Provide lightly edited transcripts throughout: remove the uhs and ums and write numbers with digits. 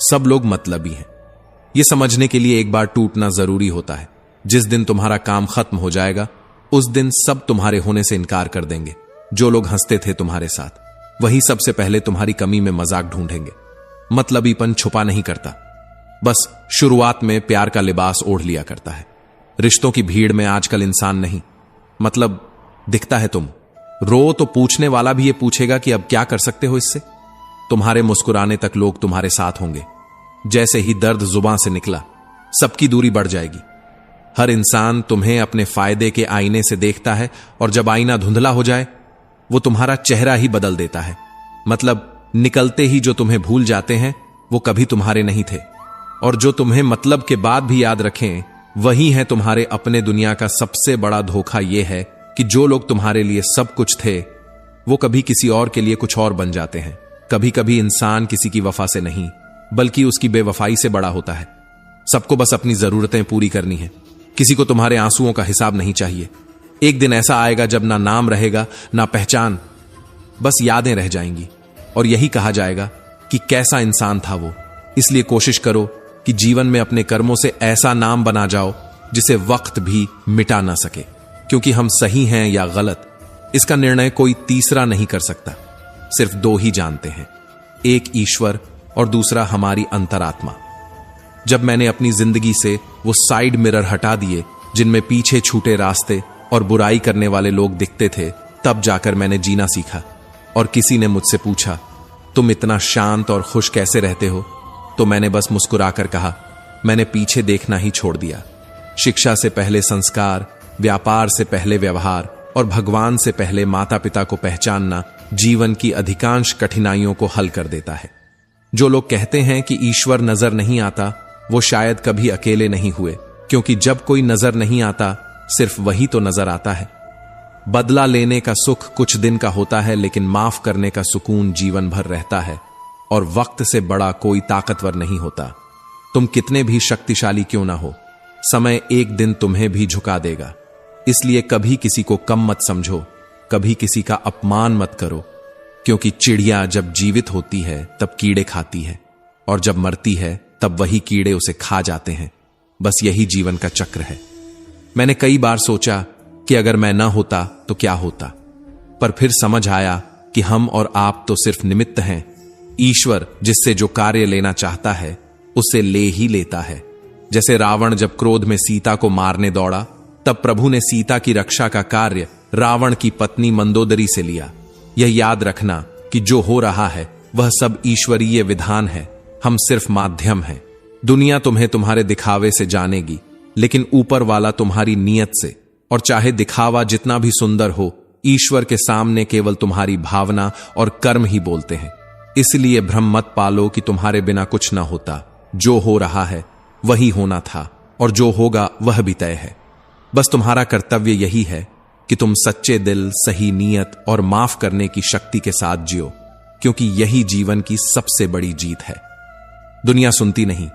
सब लोग मतलबी हैं। यह समझने के लिए एक बार टूटना जरूरी होता है। जिस दिन तुम्हारा काम खत्म हो जाएगा उस दिन सब तुम्हारे होने से इनकार कर देंगे। जो लोग हंसते थे तुम्हारे साथ वही सबसे पहले तुम्हारी कमी में मजाक ढूंढेंगे। मतलबीपन छुपा नहीं करता, बस शुरुआत में प्यार का लिबास ओढ़ लिया करता है। रिश्तों की भीड़ में आजकल इंसान नहीं, मतलब दिखता है तुम। रो तो पूछने वाला भी ये पूछेगा कि अब क्या कर सकते हो इससे। तुम्हारे मुस्कुराने तक लोग तुम्हारे साथ होंगे। जैसे ही दर्द जुबान से निकला सबकी दूरी बढ़ जाएगी। हर इंसान तुम्हें अपने फायदे के आईने से देखता है और जब आईना धुंधला हो जाए वो तुम्हारा चेहरा ही बदल देता है। मतलब निकलते ही जो तुम्हें भूल जाते हैं वो कभी तुम्हारे नहीं थे, और जो तुम्हें मतलब के बाद भी याद रखें वही है तुम्हारे अपने। दुनिया का सबसे बड़ा धोखा यह है कि जो लोग तुम्हारे लिए सब कुछ थे वो कभी किसी और के लिए कुछ और बन जाते हैं। कभी कभी इंसान किसी की वफा से नहीं बल्कि उसकी बेवफाई से बड़ा होता है। सबको बस अपनी जरूरतें पूरी करनी है, किसी को तुम्हारे आंसुओं का हिसाब नहीं चाहिए। एक दिन ऐसा आएगा जब ना नाम रहेगा ना पहचान, बस यादें रह जाएंगी और यही कहा जाएगा कि कैसा इंसान था वो। इसलिए कोशिश करो कि जीवन में अपने कर्मों से ऐसा नाम बना जाओ जिसे वक्त भी मिटा ना सके, क्योंकि हम सही हैं या गलत इसका निर्णय कोई तीसरा नहीं कर सकता। सिर्फ दो ही जानते हैं, एक ईश्वर और दूसरा हमारी अंतरात्मा। जब मैंने अपनी जिंदगी से वो साइड मिरर हटा दिए जिनमें पीछे छूटे रास्ते और बुराई करने वाले लोग दिखते थे, तब जाकर मैंने जीना सीखा। और किसी ने मुझसे पूछा तुम इतना शांत और खुश कैसे रहते हो, तो मैंने बस मुस्कुराकर कहा मैंने पीछे देखना ही छोड़ दिया। शिक्षा से पहले संस्कार, व्यापार से पहले व्यवहार और भगवान से पहले माता पिता को पहचानना जीवन की अधिकांश कठिनाइयों को हल कर देता है। जो लोग कहते हैं कि ईश्वर नजर नहीं आता वो शायद कभी अकेले नहीं हुए, क्योंकि जब कोई नजर नहीं आता सिर्फ वही तो नजर आता है। बदला लेने का सुख कुछ दिन का होता है, लेकिन माफ करने का सुकून जीवन भर रहता है। और वक्त से बड़ा कोई ताकतवर नहीं होता। तुम कितने भी शक्तिशाली क्यों ना हो, समय एक दिन तुम्हें भी झुका देगा। इसलिए कभी किसी को कम मत समझो, कभी किसी का अपमान मत करो, क्योंकि चिड़िया जब जीवित होती है तब कीड़े खाती है और जब मरती है तब वही कीड़े उसे खा जाते हैं। बस यही जीवन का चक्र है। मैंने कई बार सोचा कि अगर मैं ना होता तो क्या होता, पर फिर समझ आया कि हम और आप तो सिर्फ निमित्त हैं। ईश्वर जिससे जो कार्य लेना चाहता है उसे ले ही लेता है। जैसे रावण जब क्रोध में सीता को मारने दौड़ा, तब प्रभु ने सीता की रक्षा का कार्य रावण की पत्नी मंदोदरी से लिया। यह याद रखना कि जो हो रहा है वह सब ईश्वरीय विधान है, हम सिर्फ माध्यम हैं। दुनिया तुम्हें तुम्हारे दिखावे से जानेगी, लेकिन ऊपर वाला तुम्हारी नीयत से। और चाहे दिखावा जितना भी सुंदर हो, ईश्वर के सामने केवल तुम्हारी भावना और कर्म ही बोलते हैं। इसलिए भ्रम मत पालो कि तुम्हारे बिना कुछ ना होता। जो हो रहा है वही होना था और जो होगा वह भी तय है। बस तुम्हारा कर्तव्य यही है कि तुम सच्चे दिल, सही नीयत और माफ करने की शक्ति के साथ जियो, क्योंकि यही जीवन की सबसे बड़ी जीत है। दुनिया सुनती नहीं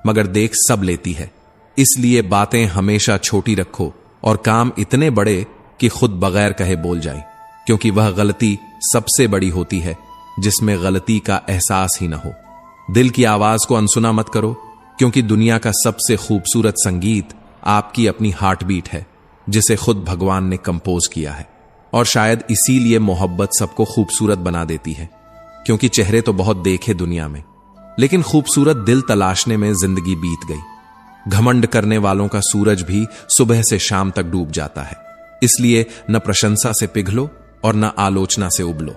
मगर देख सब लेती है। इसलिए बातें हमेशा छोटी रखो और काम इतने बड़े कि खुद बगैर कहे बोल जाए, क्योंकि वह गलती सबसे बड़ी होती है जिसमें गलती का एहसास ही ना हो। दिल की आवाज को अनसुना मत करो, क्योंकि दुनिया का सबसे खूबसूरत संगीत आपकी अपनी हार्ट बीट है, जिसे खुद भगवान ने कंपोज किया है। और शायद इसीलिए मोहब्बत सबको खूबसूरत बना देती है, क्योंकि चेहरे तो बहुत देखे दुनिया में, लेकिन खूबसूरत दिल तलाशने में जिंदगी बीत गई। घमंड करने वालों का सूरज भी सुबह से शाम तक डूब जाता है। इसलिए न प्रशंसा से पिघलो और न आलोचना से उबलो।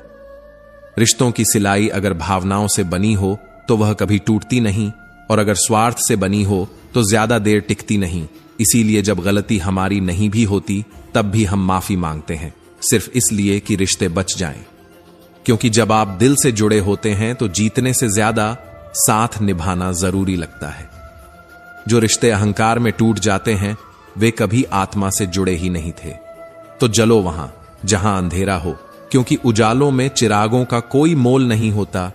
रिश्तों की सिलाई अगर भावनाओं से बनी हो तो वह कभी टूटती नहीं, और अगर स्वार्थ से बनी हो तो ज्यादा देर टिकती नहीं। इसीलिए जब गलती हमारी नहीं भी होती तब भी हम माफी मांगते हैं, सिर्फ इसलिए कि रिश्ते बच जाएं। क्योंकि जब आप दिल से जुड़े होते हैं तो जीतने से ज्यादा साथ निभाना जरूरी लगता है। जो रिश्ते अहंकार में टूट जाते हैं वे कभी आत्मा से जुड़े ही नहीं थे। तो जलो वहां जहां अंधेरा हो, क्योंकि उजालों में चिरागों का कोई मोल नहीं होता।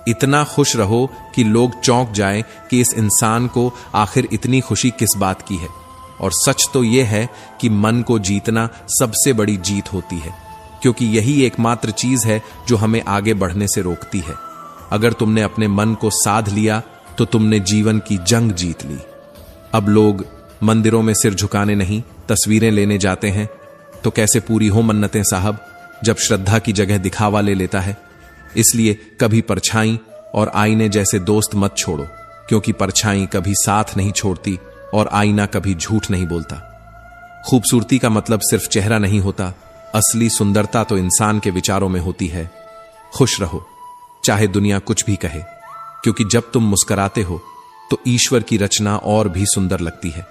इतना खुश रहो कि लोग चौंक जाएं कि इस इंसान को आखिर इतनी खुशी किस बात की है। और सच तो यह है कि मन को जीतना सबसे बड़ी जीत होती है, क्योंकि यही एकमात्र चीज है जो हमें आगे बढ़ने से रोकती है। अगर तुमने अपने मन को साध लिया तो तुमने जीवन की जंग जीत ली। अब लोग मंदिरों में सिर झुकाने नहीं, तस्वीरें लेने जाते हैं, तो कैसे पूरी हो मन्नतें साहब, जब श्रद्धा की जगह दिखावा ले लेता है। इसलिए कभी परछाई और आईने जैसे दोस्त मत छोड़ो, क्योंकि परछाई कभी साथ नहीं छोड़ती और आईना कभी झूठ नहीं बोलता। खूबसूरती का मतलब सिर्फ चेहरा नहीं होता, असली सुंदरता तो इंसान के विचारों में होती है। खुश रहो, चाहे दुनिया कुछ भी कहे, क्योंकि जब तुम मुस्कुराते हो तो ईश्वर की रचना और भी सुंदर लगती है।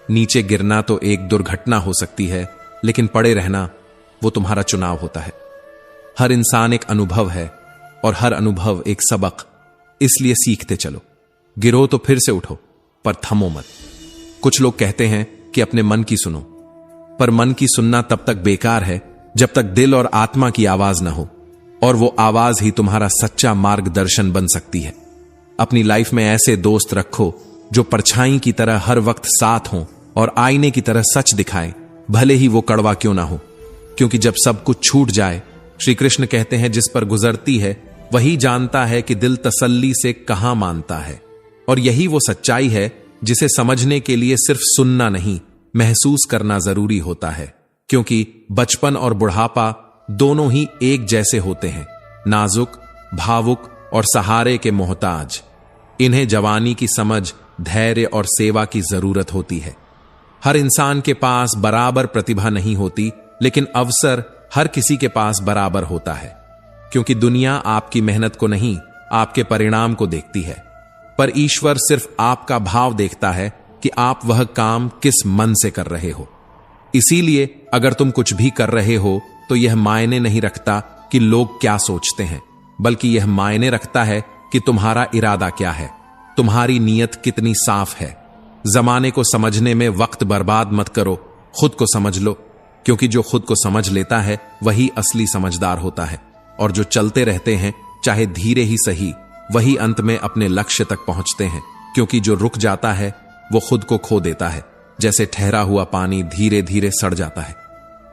नीचे गिरना तो एक दुर्घटना हो सकती है, लेकिन पड़े रहना वो तुम्हारा चुनाव होता है। हर इंसान एक अनुभव है और हर अनुभव एक सबक, इसलिए सीखते चलो। गिरो तो फिर से उठो, पर थमो मत। कुछ लोग कहते हैं कि अपने मन की सुनो, पर मन की सुनना तब तक बेकार है जब तक दिल और आत्मा की आवाज न हो, और वो आवाज ही तुम्हारा सच्चा मार्गदर्शन बन सकती है। अपनी लाइफ में ऐसे दोस्त रखो जो परछाई की तरह हर वक्त साथ हों और आईने की तरह सच दिखाएं, भले ही वो कड़वा क्यों ना हो। क्योंकि जब सब कुछ छूट जाए, श्री कृष्ण कहते हैं, जिस पर गुजरती है वही जानता है कि दिल तसल्ली से कहां मानता है। और यही वो सच्चाई है जिसे समझने के लिए सिर्फ सुनना नहीं, महसूस करना जरूरी होता है। क्योंकि बचपन और बुढ़ापा दोनों ही एक जैसे होते हैं, नाजुक, भावुक और सहारे के मोहताज। इन्हें जवानी की समझ, धैर्य और सेवा की जरूरत होती है। हर इंसान के पास बराबर प्रतिभा नहीं होती, लेकिन अवसर हर किसी के पास बराबर होता है। क्योंकि दुनिया आपकी मेहनत को नहीं, आपके परिणाम को देखती है, पर ईश्वर सिर्फ आपका भाव देखता है कि आप वह काम किस मन से कर रहे हो। इसीलिए अगर तुम कुछ भी कर रहे हो तो यह मायने नहीं रखता कि लोग क्या सोचते हैं, बल्कि यह मायने रखता है कि तुम्हारा इरादा क्या है, तुम्हारी नीयत कितनी साफ है। जमाने को समझने में वक्त बर्बाद मत करो, खुद को समझ लो। क्योंकि जो खुद को समझ लेता है वही असली समझदार होता है, और जो चलते रहते हैं चाहे धीरे ही सही, वही अंत में अपने लक्ष्य तक पहुंचते हैं। क्योंकि जो रुक जाता है वो खुद को खो देता है, जैसे ठहरा हुआ पानी धीरे धीरे सड़ जाता है।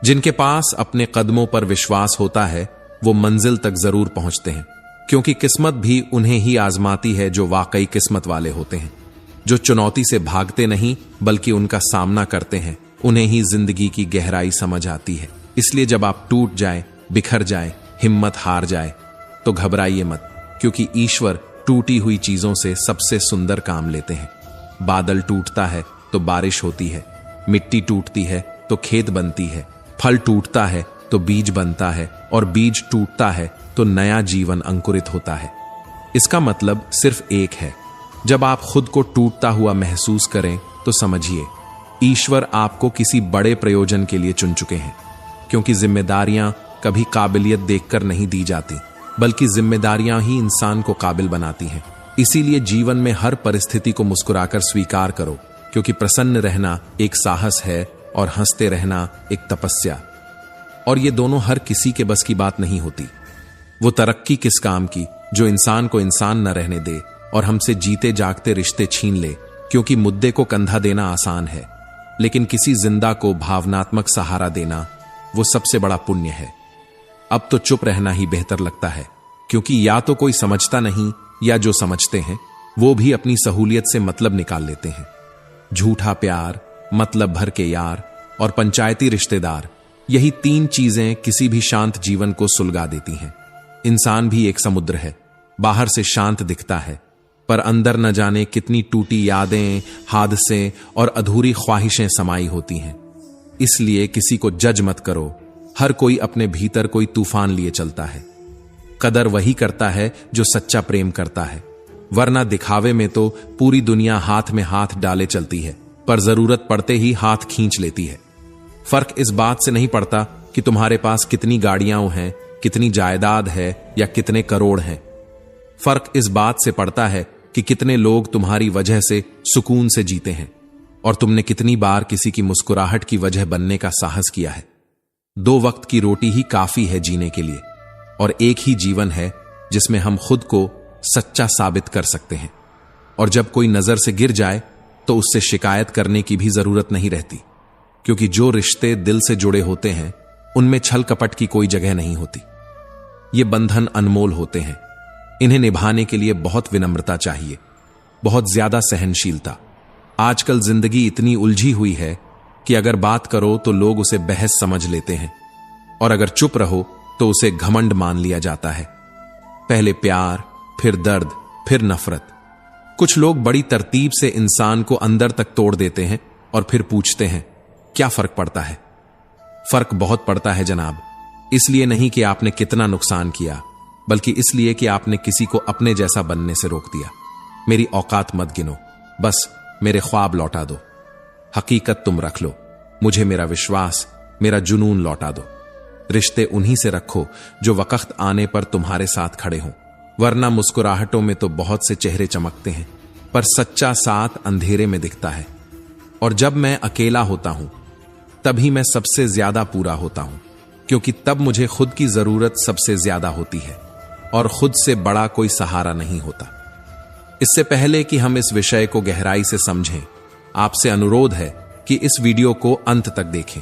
जिनके पास अपने कदमों पर विश्वास होता है वो मंजिल तक जरूर पहुंचते हैं, क्योंकि किस्मत भी उन्हें ही आजमाती है जो वाकई किस्मत वाले होते हैं। जो चुनौती से भागते नहीं बल्कि उनका सामना करते हैं, उन्हें ही जिंदगी की गहराई समझ आती है। इसलिए जब आप टूट जाए, बिखर जाए, हिम्मत हार जाए, तो घबराइए मत, क्योंकि ईश्वर टूटी हुई चीजों से सबसे सुंदर काम लेते हैं। बादल टूटता है तो बारिश होती है, मिट्टी टूटती है तो खेत बनती है, फल टूटता है तो बीज बनता है, और बीज टूटता है तो नया जीवन अंकुरित होता है। इसका मतलब सिर्फ एक है, जब आप खुद को टूटता हुआ महसूस करें तो समझिए ईश्वर आपको किसी बड़े प्रयोजन के लिए चुन चुके हैं। क्योंकि जिम्मेदारियां कभी काबिलियत देखकर नहीं दी जाती, बल्कि जिम्मेदारियां ही इंसान को काबिल बनाती हैं। इसीलिए जीवन में हर परिस्थिति को मुस्कुराकर स्वीकार करो, क्योंकि प्रसन्न रहना एक साहस है और हंसते रहना एक तपस्या। और ये दोनों हर किसी के बस की बात नहीं होती। वो तरक्की किस काम की जो इंसान को इंसान न रहने दे और हमसे जीते जागते रिश्ते छीन ले। क्योंकि मुद्दे को कंधा देना आसान है, लेकिन किसी जिंदा को भावनात्मक सहारा देना वो सबसे बड़ा पुण्य है। अब तो चुप रहना ही बेहतर लगता है, क्योंकि या तो कोई समझता नहीं, या जो समझते हैं वो भी अपनी सहूलियत से मतलब निकाल लेते हैं। झूठा प्यार, मतलब भर के यार और पंचायती रिश्तेदार, यही तीन चीजें किसी भी शांत जीवन को सुलगा देती हैं। इंसान भी एक समुद्र है, बाहर से शांत दिखता है, पर अंदर न जाने कितनी टूटी यादें, हादसे और अधूरी ख्वाहिशें समाई होती हैं। इसलिए किसी को जज मत करो, हर कोई अपने भीतर कोई तूफान लिए चलता है। कदर वही करता है जो सच्चा प्रेम करता है, वरना दिखावे में तो पूरी दुनिया हाथ में हाथ डाले चलती है, पर जरूरत पड़ते ही हाथ खींच लेती है। फर्क इस बात से नहीं पड़ता कि तुम्हारे पास कितनी गाड़ियां हैं, कितनी जायदाद है या कितने करोड़ हैं। फर्क इस बात से पड़ता है कि कितने लोग तुम्हारी वजह से सुकून से जीते हैं, और तुमने कितनी बार किसी की मुस्कुराहट की वजह बनने का साहस किया है। 2 वक्त की रोटी ही काफी है जीने के लिए, और एक ही जीवन है जिसमें हम खुद को सच्चा साबित कर सकते हैं। और जब कोई नजर से गिर जाए तो उससे शिकायत करने की भी जरूरत नहीं रहती, क्योंकि जो रिश्ते दिल से जुड़े होते हैं उनमें छल कपट की कोई जगह नहीं होती। ये बंधन अनमोल होते हैं, इन्हें निभाने के लिए बहुत विनम्रता चाहिए। बहुत ज्यादा सहनशीलता। आजकल जिंदगी इतनी उलझी हुई है कि अगर बात करो तो लोग उसे बहस समझ लेते हैं, और अगर चुप रहो तो उसे घमंड मान लिया जाता है। पहले प्यार, फिर दर्द, फिर नफरत। कुछ लोग बड़ी तरतीब से इंसान को अंदर तक तोड़ देते हैं और फिर पूछते हैं क्या फर्क पड़ता है। फर्क बहुत पड़ता है जनाब। इसलिए नहीं कि आपने कितना नुकसान किया, बल्कि इसलिए कि आपने किसी को अपने जैसा बनने से रोक दिया। मेरी औकात मत गिनो, बस मेरे ख्वाब लौटा दो। हकीकत तुम रख लो, मुझे मेरा विश्वास, मेरा जुनून लौटा दो। रिश्ते उन्हीं से रखो जो वक्त आने पर तुम्हारे साथ खड़े हों, वरना मुस्कुराहटों में तो बहुत से चेहरे चमकते हैं, पर सच्चा साथ अंधेरे में दिखता है। और जब मैं अकेला होता हूं तभी मैं सबसे ज्यादा पूरा होता हूं, क्योंकि तब मुझे खुद की जरूरत सबसे ज्यादा होती है और खुद से बड़ा कोई सहारा नहीं होता। इससे पहले कि हम इस विषय को गहराई से समझें, आपसे अनुरोध है कि इस वीडियो को अंत तक देखें।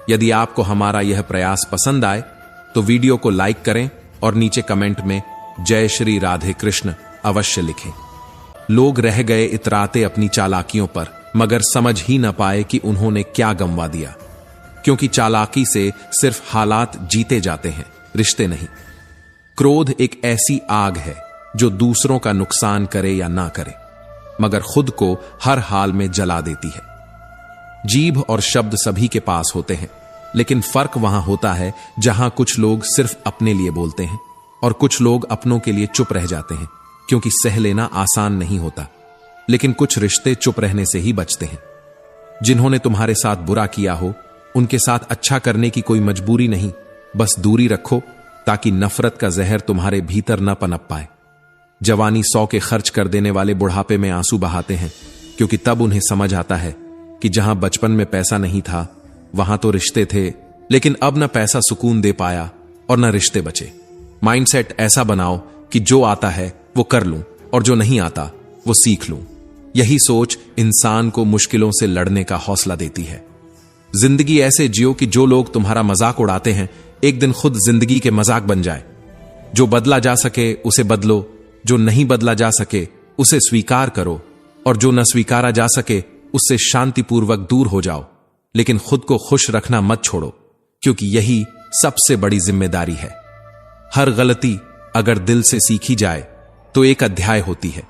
यदि आपको हमारा यह प्रयास पसंद आए तो वीडियो को लाइक करें और नीचे कमेंट में जय श्री राधे कृष्ण अवश्य लिखें। लोग रह गए इतराते अपनी चालाकियों पर, मगर समझ ही न पाए कि उन्होंने क्या गंवा दिया, क्योंकि चालाकी से सिर्फ हालात जीते जाते हैं, रिश्ते नहीं। क्रोध एक ऐसी आग है जो दूसरों का नुकसान करे या ना करे, मगर खुद को हर हाल में जला देती है। जीभ और शब्द सभी के पास होते हैं, लेकिन फर्क वहां होता है जहां कुछ लोग सिर्फ अपने लिए बोलते हैं और कुछ लोग अपनों के लिए चुप रह जाते हैं, क्योंकि सह लेना आसान नहीं होता। लेकिन कुछ रिश्ते चुप रहने से ही बचते हैं। जिन्होंने तुम्हारे साथ बुरा किया हो, उनके साथ अच्छा करने की कोई मजबूरी नहीं, बस दूरी रखो ताकि नफरत का जहर तुम्हारे भीतर न पनप पाए। जवानी 100 के खर्च कर देने वाले बुढ़ापे में आंसू बहाते हैं, क्योंकि तब उन्हें समझ आता है कि जहां बचपन में पैसा नहीं था वहां तो रिश्ते थे, लेकिन अब न पैसा सुकून दे पाया और न रिश्ते बचे। माइंडसेट ऐसा बनाओ कि जो आता है वो कर लूं और जो नहीं आता वो सीख लूं। यही सोच इंसान को मुश्किलों से लड़ने का हौसला देती है। जिंदगी ऐसे जियो कि जो लोग तुम्हारा मजाक उड़ाते हैं एक दिन खुद जिंदगी के मजाक बन जाए। जो बदला जा सके उसे बदलो, जो नहीं बदला जा सके उसे स्वीकार करो, और जो न स्वीकारा जा सके उससे शांतिपूर्वक दूर हो जाओ। लेकिन खुद को खुश रखना मत छोड़ो, क्योंकि यही सबसे बड़ी जिम्मेदारी है। हर गलती अगर दिल से सीखी जाए तो एक अध्याय होती है,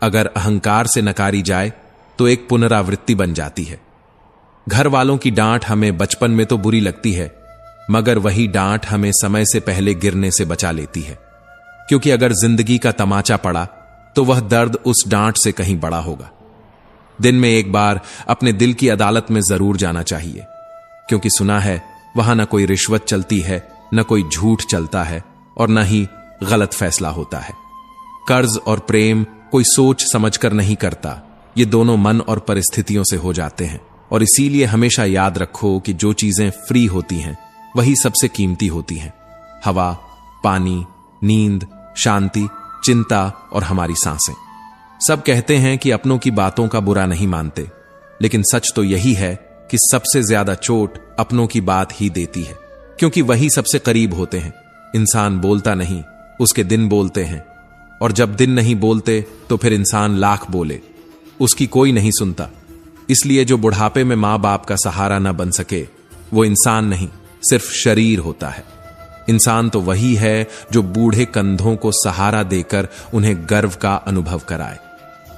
अगर अहंकार से नकारी जाए तो एक पुनरावृत्ति बन जाती है। घर वालों की डांट हमें बचपन में तो बुरी लगती है, मगर वही डांट हमें समय से पहले गिरने से बचा लेती है, क्योंकि अगर जिंदगी का तमाचा पड़ा तो वह दर्द उस डांट से कहीं बड़ा होगा। दिन में एक बार अपने दिल की अदालत में जरूर जाना चाहिए, क्योंकि सुना है वहां न कोई रिश्वत चलती है, न कोई झूठ चलता है और न ही गलत फैसला होता है। कर्ज और प्रेम कोई सोच समझकर नहीं करता, ये दोनों मन और परिस्थितियों से हो जाते हैं। और इसीलिए हमेशा याद रखो कि जो चीजें फ्री होती हैं वही सबसे कीमती होती हैं। हवा, पानी, नींद, शांति, चिंता और हमारी सांसें। सब कहते हैं कि अपनों की बातों का बुरा नहीं मानते, लेकिन सच तो यही है कि सबसे ज्यादा चोट अपनों की बात ही देती है, क्योंकि वही सबसे करीब होते हैं। इंसान बोलता नहीं, उसके दिन बोलते हैं, और जब दिन नहीं बोलते तो फिर इंसान लाख बोले, उसकी कोई नहीं सुनता। इसलिए जो बुढ़ापे में मां बाप का सहारा न बन सके वो इंसान नहीं, सिर्फ शरीर होता है। इंसान तो वही है जो बूढ़े कंधों को सहारा देकर उन्हें गर्व का अनुभव कराए।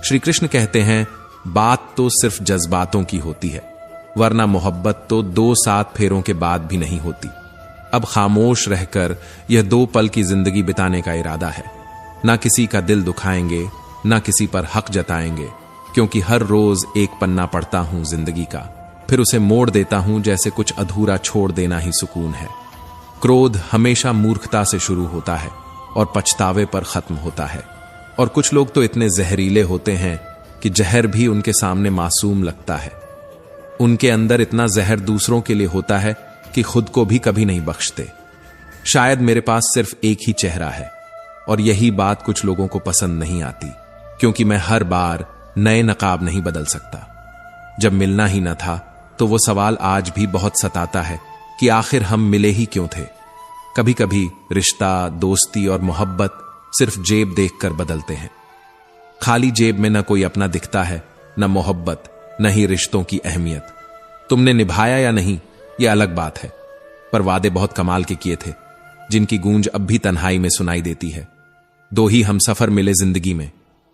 श्री कृष्ण कहते हैं, बात तो सिर्फ जज्बातों की होती है, वरना मोहब्बत तो 2-7 फेरों के बाद भी नहीं होती। अब खामोश रहकर यह 2 पल की जिंदगी बिताने का इरादा है। ना किसी का दिल दुखाएंगे, ना किसी पर हक जताएंगे, क्योंकि हर रोज एक पन्ना पढ़ता हूं जिंदगी का, फिर उसे मोड़ देता हूं जैसे कुछ अधूरा छोड़ देना ही सुकून है। क्रोध हमेशा मूर्खता से शुरू होता है और पछतावे पर खत्म होता है। और कुछ लोग तो इतने जहरीले होते हैं कि जहर भी उनके सामने मासूम लगता है। उनके अंदर इतना जहर दूसरों के लिए होता है कि खुद को भी कभी नहीं बख्शते। शायद मेरे पास सिर्फ एक ही चेहरा है, और यही बात कुछ लोगों को पसंद नहीं आती, क्योंकि मैं हर बार नए नकाब नहीं बदल सकता। जब मिलना ही न था तो वो सवाल आज भी बहुत सताता है कि आखिर हम मिले ही क्यों थे। कभी कभी रिश्ता, दोस्ती और मोहब्बत सिर्फ जेब देखकर बदलते हैं। खाली जेब में न कोई अपना दिखता है, न मोहब्बत, न ही रिश्तों की अहमियत। तुमने निभाया या नहीं यह अलग बात है, पर वादे बहुत कमाल के किए थे, जिनकी गूंज अब भी तन्हाई में सुनाई देती है। दो ही हम सफर मिले जिंदगी में,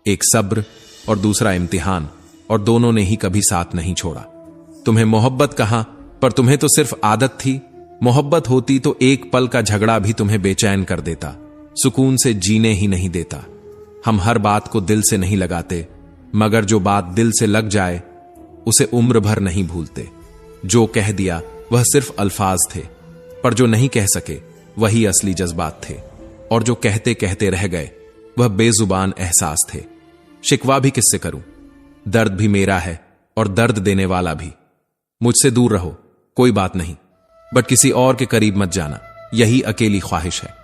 एक सब्र और दूसरा इम्तिहान, और दोनों ने ही कभी साथ नहीं छोड़ा। तुम्हें मोहब्बत कहां, पर तुम्हें तो सिर्फ आदत थी। मोहब्बत होती तो एक पल का झगड़ा भी तुम्हें बेचैन कर देता, सुकून से जीने ही नहीं देता। हम हर बात को दिल से नहीं लगाते, मगर जो बात दिल से लग जाए उसे उम्र भर नहीं भूलते। जो कह दिया वह सिर्फ अल्फाज थे, पर जो नहीं कह सके वही असली जज्बात थे, और जो कहते कहते रह गए वह बेजुबान एहसास थे। शिकवा भी किससे करूं, दर्द भी मेरा है और दर्द देने वाला भी। मुझसे दूर रहो कोई बात नहीं, बट किसी और के करीब मत जाना, यही अकेली ख्वाहिश है।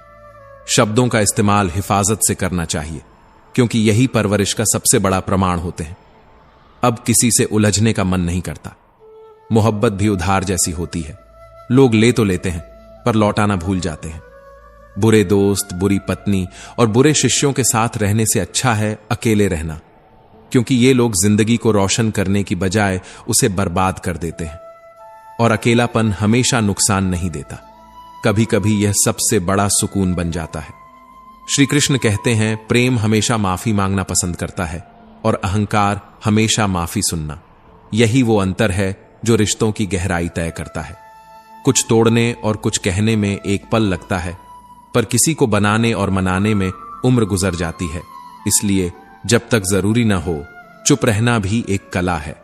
शब्दों का इस्तेमाल हिफाजत से करना चाहिए, क्योंकि यही परवरिश का सबसे बड़ा प्रमाण होते हैं। अब किसी से उलझने का मन नहीं करता। मोहब्बत भी उधार जैसी होती है, लोग ले तो लेते हैं पर लौटाना भूल जाते हैं। बुरे दोस्त, बुरी पत्नी और बुरे शिष्यों के साथ रहने से अच्छा है अकेले रहना, क्योंकि ये लोग जिंदगी को रोशन करने की बजाय उसे बर्बाद कर देते हैं। और अकेलापन हमेशा नुकसान नहीं देता, कभी कभी यह सबसे बड़ा सुकून बन जाता है। श्री कृष्ण कहते हैं, प्रेम हमेशा माफी मांगना पसंद करता है और अहंकार हमेशा माफी सुनना। यही वो अंतर है जो रिश्तों की गहराई तय करता है। कुछ तोड़ने और कुछ कहने में एक पल लगता है, पर किसी को बनाने और मनाने में उम्र गुजर जाती है। इसलिए जब तक जरूरी ना हो, चुप रहना भी एक कला है।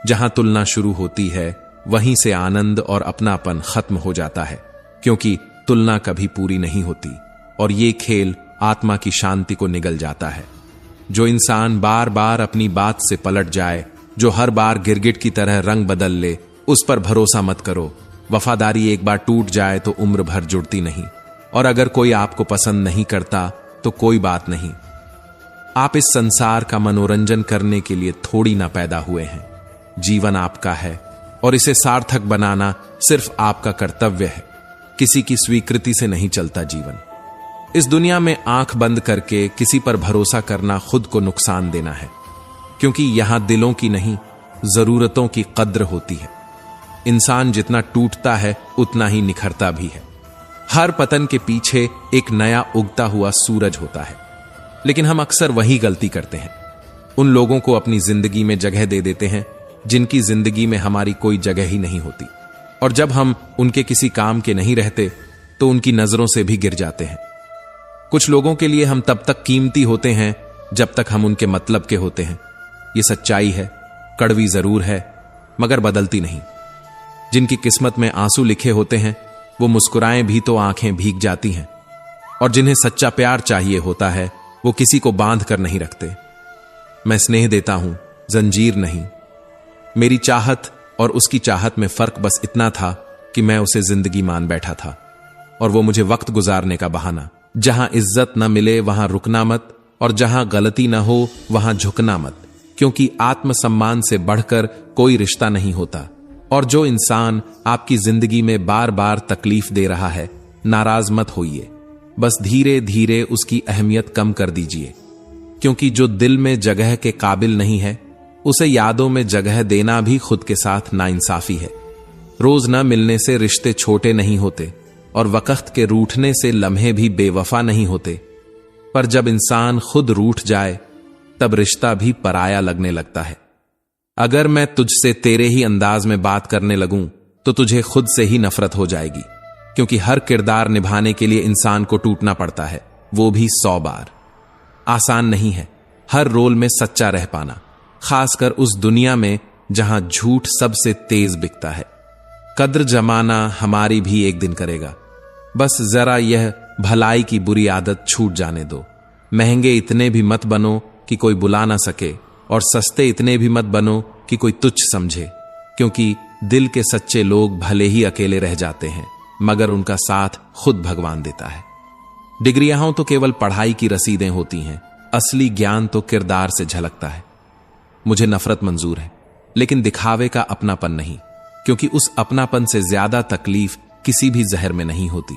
जहां तुलना शुरू होती है वहीं से आनंद और अपनापन खत्म हो जाता है, क्योंकि तुलना कभी पूरी नहीं होती और ये खेल आत्मा की शांति को निगल जाता है। जो इंसान बार बार अपनी बात से पलट जाए, जो हर बार गिरगिट की तरह रंग बदल ले, उस पर भरोसा मत करो। वफादारी एक बार टूट जाए तो उम्र भर जुड़ती नहीं, और अगर कोई आपको पसंद नहीं करता तो कोई बात नहीं। आप इस संसार का मनोरंजन करने के लिए थोड़ी ना पैदा हुए हैं। जीवन आपका है और इसे सार्थक बनाना सिर्फ आपका कर्तव्य है। किसी की स्वीकृति से नहीं चलता जीवन। इस दुनिया में आंख बंद करके किसी पर भरोसा करना खुद को नुकसान देना है, क्योंकि यहां दिलों की नहीं जरूरतों की कद्र होती है। इंसान जितना टूटता है उतना ही निखरता भी है। हर पतन के पीछे एक नया उगता हुआ सूरज होता है, लेकिन हम अक्सर वही गलती करते हैं। उन लोगों को अपनी जिंदगी में जगह दे देते हैं जिनकी जिंदगी में हमारी कोई जगह ही नहीं होती, और जब हम उनके किसी काम के नहीं रहते तो उनकी नजरों से भी गिर जाते हैं। कुछ लोगों के लिए हम तब तक कीमती होते हैं जब तक हम उनके मतलब के होते हैं। ये सच्चाई है, कड़वी जरूर है, मगर बदलती नहीं। जिनकी किस्मत में आंसू लिखे होते हैं वो मुस्कुराएं भी तो आंखें भीग जाती हैं, और जिन्हें सच्चा प्यार चाहिए होता है वो किसी को बांध कर नहीं रखते। मैं स्नेह देता हूं, जंजीर नहीं। मेरी चाहत और उसकी चाहत में फर्क बस इतना था कि मैं उसे जिंदगी मान बैठा था, और वो मुझे वक्त गुजारने का बहाना। जहां इज्जत न मिले वहां रुकना मत, और जहां गलती न हो वहां झुकना मत, क्योंकि आत्मसम्मान से बढ़कर कोई रिश्ता नहीं होता। और जो इंसान आपकी जिंदगी में बार बार तकलीफ दे रहा है, नाराज मत होइए, बस धीरे धीरे उसकी अहमियत कम कर दीजिए, क्योंकि जो दिल में जगह के काबिल नहीं है उसे यादों में जगह देना भी खुद के साथ नाइंसाफी है। रोज न मिलने से रिश्ते छोटे नहीं होते, और वक्त के रूठने से लम्हे भी बेवफा नहीं होते, पर जब इंसान खुद रूठ जाए तब रिश्ता भी पराया लगने लगता है। अगर मैं तुझसे तेरे ही अंदाज में बात करने लगूं तो तुझे खुद से ही नफरत हो जाएगी, क्योंकि हर किरदार निभाने के लिए इंसान को टूटना पड़ता है, वो भी 100 बार। आसान नहीं है हर रोल में सच्चा रह पाना, खासकर उस दुनिया में जहां झूठ सबसे तेज बिकता है। कद्र जमाना हमारी भी एक दिन करेगा, बस जरा यह भलाई की बुरी आदत छूट जाने दो। महंगे इतने भी मत बनो कि कोई बुला ना सके, और सस्ते इतने भी मत बनो कि कोई तुच्छ समझे, क्योंकि दिल के सच्चे लोग भले ही अकेले रह जाते हैं, मगर उनका साथ खुद भगवान देता है। डिग्रियां तो केवल पढ़ाई की रसीदें होती हैं, असली ज्ञान तो किरदार से झलकता है। मुझे नफरत मंजूर है, लेकिन दिखावे का अपनापन नहीं, क्योंकि उस अपनापन से ज्यादा तकलीफ किसी भी जहर में नहीं होती।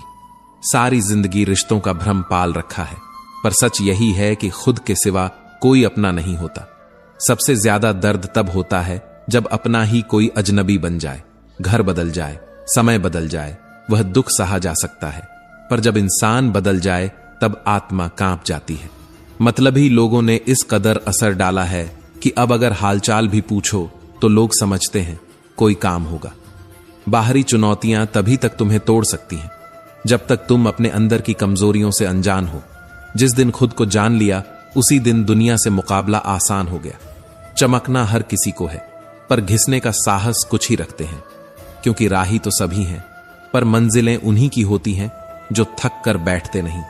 सारी जिंदगी रिश्तों का भ्रम पाल रखा है, पर सच यही है कि खुद के सिवा कोई अपना नहीं होता। सबसे ज्यादा दर्द तब होता है जब अपना ही कोई अजनबी बन जाए, घर बदल जाए, समय बदल जाए। वह दुख सहा जा सकता है, पर जब इंसान बदल जाए तब आत्मा कांप जाती है। मतलबी लोगों ने इस कदर असर डाला है कि अब अगर हालचाल भी पूछो तो लोग समझते हैं कोई काम होगा। बाहरी चुनौतियां तभी तक तुम्हें तोड़ सकती हैं जब तक तुम अपने अंदर की कमजोरियों से अनजान हो। जिस दिन खुद को जान लिया उसी दिन दुनिया से मुकाबला आसान हो गया। चमकना हर किसी को है, पर घिसने का साहस कुछ ही रखते हैं, क्योंकि राही तो सभी हैं, पर मंजिलें उन्हीं की होती हैं जो थक कर बैठते नहीं।